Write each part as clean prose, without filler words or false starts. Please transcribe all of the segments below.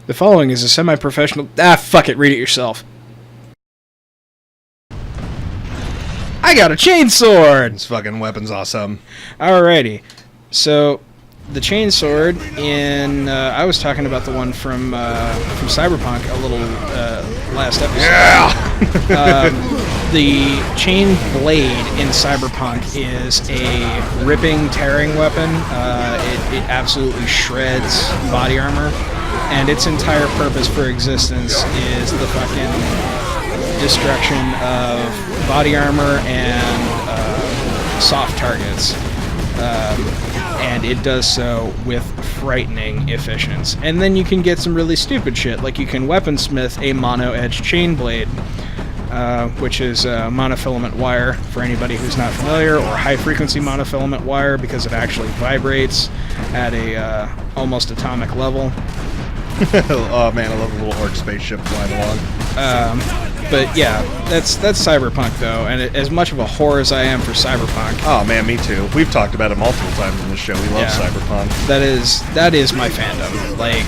The following is a semi-professional... fuck it, read it yourself. I got a chainsword! This fucking weapon's awesome. Alrighty. So, the chainsword in... I was talking about the one from Cyberpunk a little last episode. Yeah! The chain blade in Cyberpunk is a ripping, tearing weapon. It absolutely shreds body armor. And its entire purpose for existence is the fucking destruction of body armor and soft targets. And it does so with frightening efficiency. And then you can get some really stupid shit, like you can weaponsmith a mono-edged chain blade, which is monofilament wire, for anybody who's not familiar, or high-frequency monofilament wire, because it actually vibrates at a almost atomic level. Oh man, I love the little orc spaceship flying along. But yeah, that's Cyberpunk though, and as much of a whore as I am for Cyberpunk. Oh man, me too. We've talked about it multiple times in the show. We love Cyberpunk. That is my fandom. Like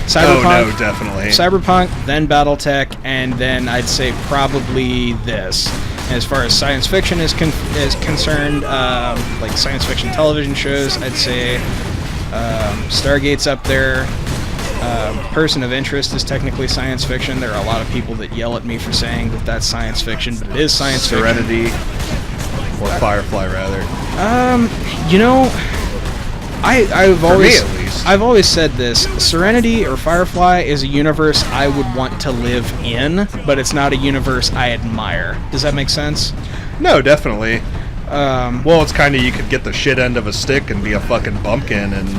Cyberpunk. Oh no, definitely. Cyberpunk, then BattleTech, and then I'd say probably this. As far as science fiction is concerned, like science fiction television shows, I'd say Stargate's up there. Person of Interest is technically science fiction. There are a lot of people that yell at me for saying that that's science fiction, but it is science Serenity, fiction. or Firefly, rather. You know, I've always, for me at least, I've always said this: Serenity or Firefly is a universe I would want to live in, but it's not a universe I admire. Does that make sense? No, definitely. Well, it's kind of, you could get the shit end of a stick and be a fucking bumpkin, and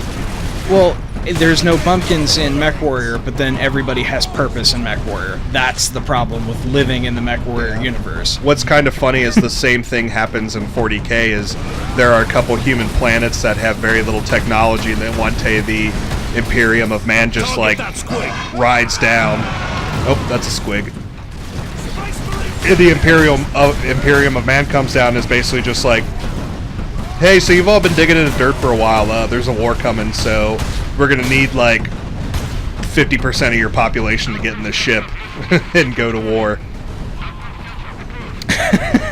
well. There's no bumpkins in MechWarrior, but then everybody has purpose in MechWarrior. That's the problem with living in the MechWarrior universe. What's kind of funny is the same thing happens in 40K, is there are a couple human planets that have very little technology, and then one day the Imperium of Man just, like, rides down. Oh, that's a squig. The Imperium of Man comes down and is basically just like, hey, so you've all been digging in the dirt for a while. There's a war coming, so we're going to need, like, 50% of your population to get in the ship and go to war.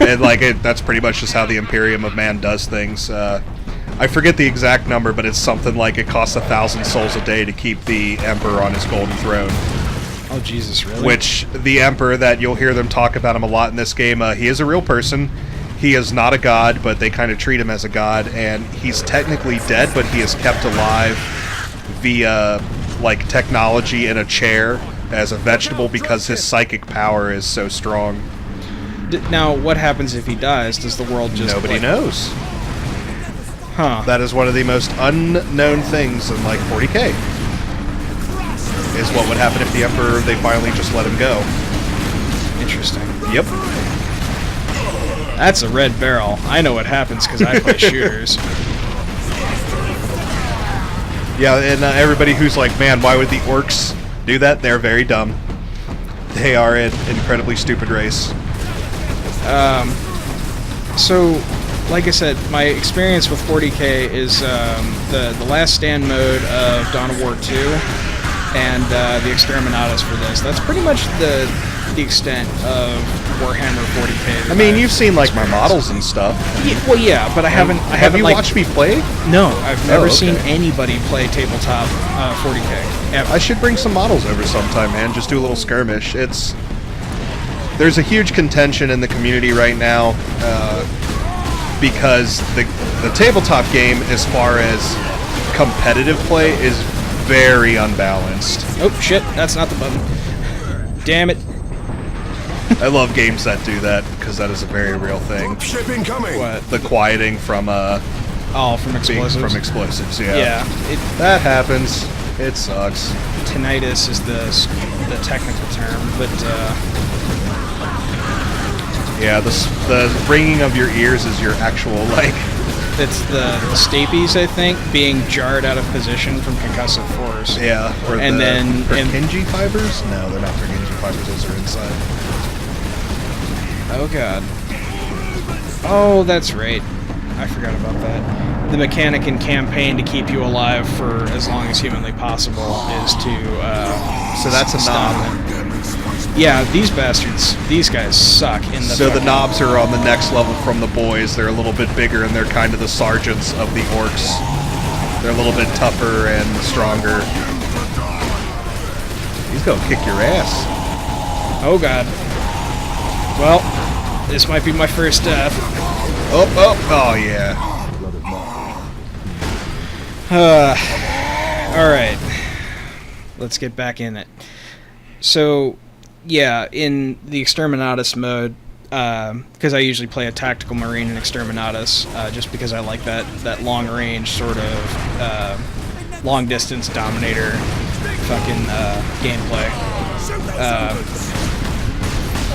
And, like, that's pretty much just how the Imperium of Man does things. I forget the exact number, but it's something like it costs 1,000 souls a day to keep the Emperor on his golden throne. Oh, Jesus, really? Which, the Emperor, that you'll hear them talk about him a lot in this game, he is a real person. He is not a god, but they kind of treat him as a god, and he's technically dead, but he is kept alive via, like, technology in a chair as a vegetable because his psychic power is so strong. Now, what happens if he dies? Does the world just... Nobody knows. Huh. That is one of the most unknown things in, like, 40K. Is what would happen if the Emperor, they finally just let him go. Interesting. Yep. That's a red barrel. I know what happens because I play shooters. Yeah, and everybody who's like, man, why would the orcs do that? They're very dumb. They are an incredibly stupid race. So, like I said, my experience with 40K is the Last Stand mode of Dawn of War 2 and the Exterminatus for this. That's pretty much the extent of Warhammer 40K. I mean, you've seen, like, my models and stuff. Yeah, well, yeah, but I haven't. Have you watched me play? No, I've never okay. seen anybody play tabletop 40K. Ever. I should bring some models over sometime, man. Just do a little skirmish. There's a huge contention in the community right now because the tabletop game, as far as competitive play, is very unbalanced. Oh shit! That's not the button. Damn it. I love games that do that, because that is a very real thing. What? The quieting from, from explosives? From explosives, yeah. Yeah. That happens. It sucks. Tinnitus is the technical term, but, yeah, the ringing of your ears is your actual, like... It's the stapes, I think, being jarred out of position from concussive force. Yeah, or and then Purkinje fibers? No, they're not Purkinje fibers, those are inside. Oh god. Oh, that's right. I forgot about that. The mechanic in campaign to keep you alive for as long as humanly possible is to So that's a knob. Yeah, these bastards, these guys suck in the So the knobs are on the next level from the boys. They're a little bit bigger, and they're kind of the sergeants of the orcs. They're a little bit tougher and stronger. He's gonna kick your ass. Oh god. Well, this might be my first death. Oh yeah. Alright. Let's get back in it. So, yeah, in the Exterminatus mode, because I usually play a Tactical Marine in Exterminatus, just because I like that long-range sort of long-distance Dominator fucking gameplay.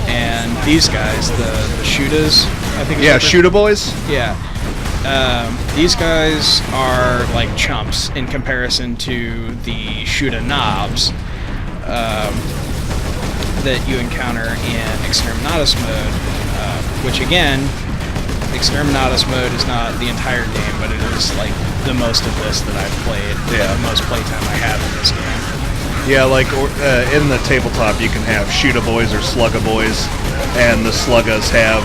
And these guys, the Shootas, I think. Yeah, Shoota boys. Yeah. These guys are like chumps in comparison to the Shoota knobs that you encounter in Exterminatus mode, which again, Exterminatus mode is not the entire game, but it is like the most of this that I've played. Yeah. The most playtime I have in this game. Yeah, like in the tabletop, you can have Shoota boys or Slugga boys, and the Sluggas have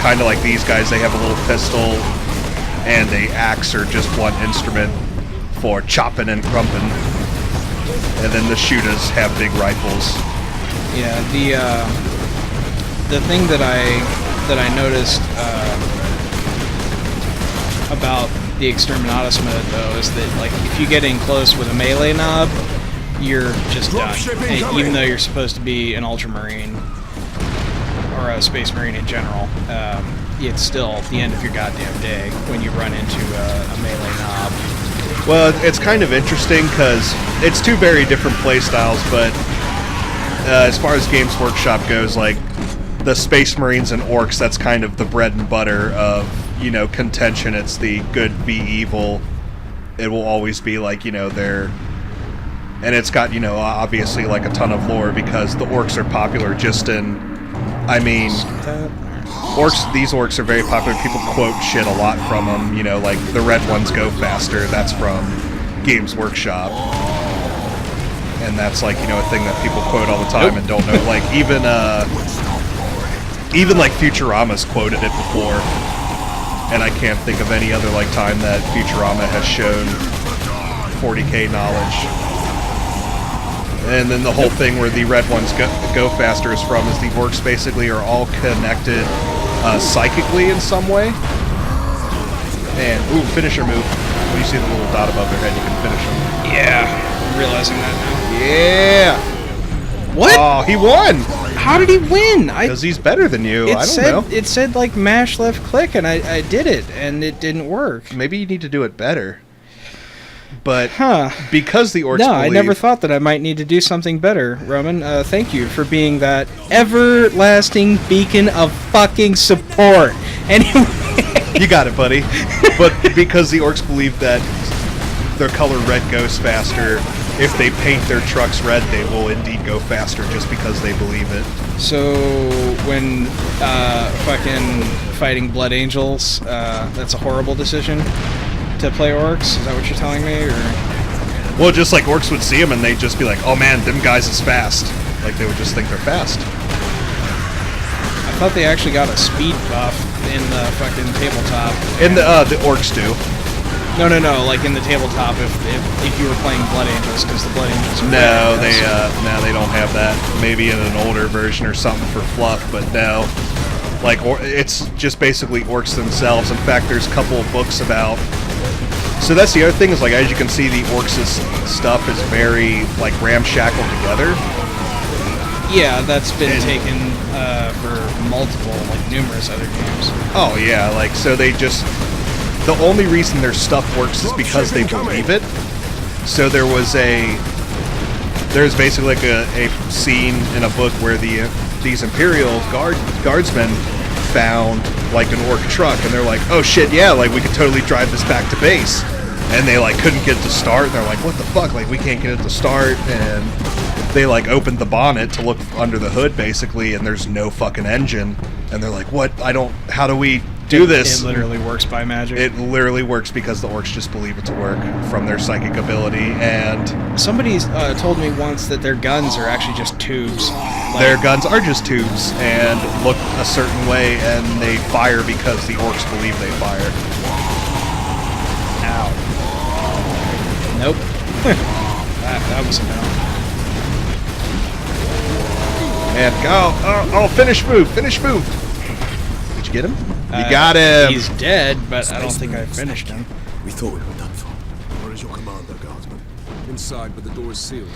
kind of like these guys. They have a little pistol and a axe or just one instrument for chopping and crumping, and then the Shootas have big rifles. Yeah, the thing that I noticed about the Exterminatus mode though is that like if you get in close with a melee knob, you're just done. And even though you're supposed to be an Ultramarine or a Space Marine in general, it's still the end of your goddamn day when you run into a melee knob. Well, it's kind of interesting because it's two very different play styles, but as far as Games Workshop goes, like the Space Marines and Orcs, that's kind of the bread and butter of, you know, contention. It's the good v evil. It will always be like, you know, they're... And it's got, you know, obviously like a ton of lore because the Orcs are popular just in... I mean... These orcs are very popular. People quote shit a lot from them. You know, like the red ones go faster. That's from Games Workshop, and that's like, you know, a thing that people quote all the time and don't know. Like even like Futurama's quoted it before, and I can't think of any other like time that Futurama has shown 40k knowledge. And then the whole thing where the red ones go faster is from is the orcs basically are all connected psychically in some way. And, ooh, finisher move. When you see the little dot above their head, you can finish them. Yeah, I'm realizing that now. Yeah! What? Oh, he won! How did he win? Because he's better than you. I don't know. It said, like, mash left click, and I did it, and it didn't work. Maybe you need to do it better. But because the orcs No, believe... I never thought that I might need to do something better, Roman. Thank you for being that everlasting beacon of fucking support. Anyway... You got it, buddy. But because the orcs believe that their color red goes faster, if they paint their trucks red, they will indeed go faster just because they believe it. So, when fucking fighting Blood Angels, that's a horrible decision to play orcs? Is that what you're telling me, or...? Well, just like orcs would see them and they'd just be like, oh man, them guys is fast. Like, they would just think they're fast. I thought they actually got a speed buff in the fucking tabletop. In the orcs do. No, like in the tabletop if you were playing Blood Angels, because the Blood Angels are No, they don't have that. Maybe in an older version or something for fluff, but no. Like, it's just basically orcs themselves. In fact, there's a couple of books about... So that's the other thing, is like, as you can see, the orcs' stuff is very, like, ramshackled together. Yeah, that's been taken for multiple, like, numerous other games. Oh, yeah, like, so they just... The only reason their stuff works is because they believe it. So there's basically like a scene in a book where these Imperial guardsmen found like an orc truck, and they're like, oh shit, yeah, like we could totally drive this back to base. And they like couldn't get it to start, and they're like, what the fuck, like we can't get it to start. And they like opened the bonnet to look under the hood basically, and there's no fucking engine. And they're like, what, how do we Do this. It literally works by magic. It literally works because the orcs just believe it's a work from their psychic ability, and Somebody told me once that their guns are actually just tubes. their guns are just tubes and look a certain way, and they fire because the orcs believe they fire. Ow. Nope. that was a no. And go! Oh, finish move! Finish move! Did you get him? You got him! He's dead, but I don't think I finished him. We thought we were done for. Where is your commander, guardsman? Inside, but the door is sealed.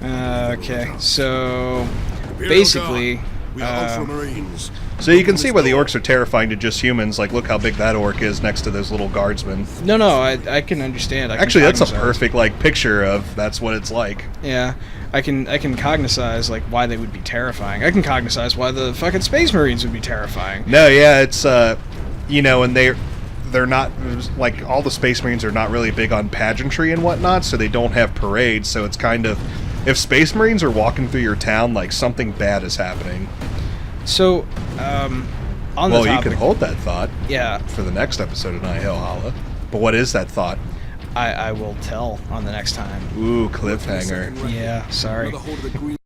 Okay, so Imperial basically, Guard, we are Ultramarines. So you can see why the orcs are terrifying to just humans. Like, look how big that orc is next to those little guardsmen. no, I can understand. I can Actually, that's a cognize. perfect, like, picture of that's what it's like. Yeah, I can cognize like why they would be terrifying. I can cognize why the fucking Space Marines would be terrifying. No, yeah, it's, you know, and they're not, like, all the Space Marines are not really big on pageantry and whatnot, so they don't have parades, so it's kind of, if Space Marines are walking through your town, like, something bad is happening. So, on the Well, you topic, can hold that thought yeah, for the next episode of Nihilhalla. But what is that thought? I will tell on the next time. Ooh, cliffhanger. Yeah, sorry. Another hold of the green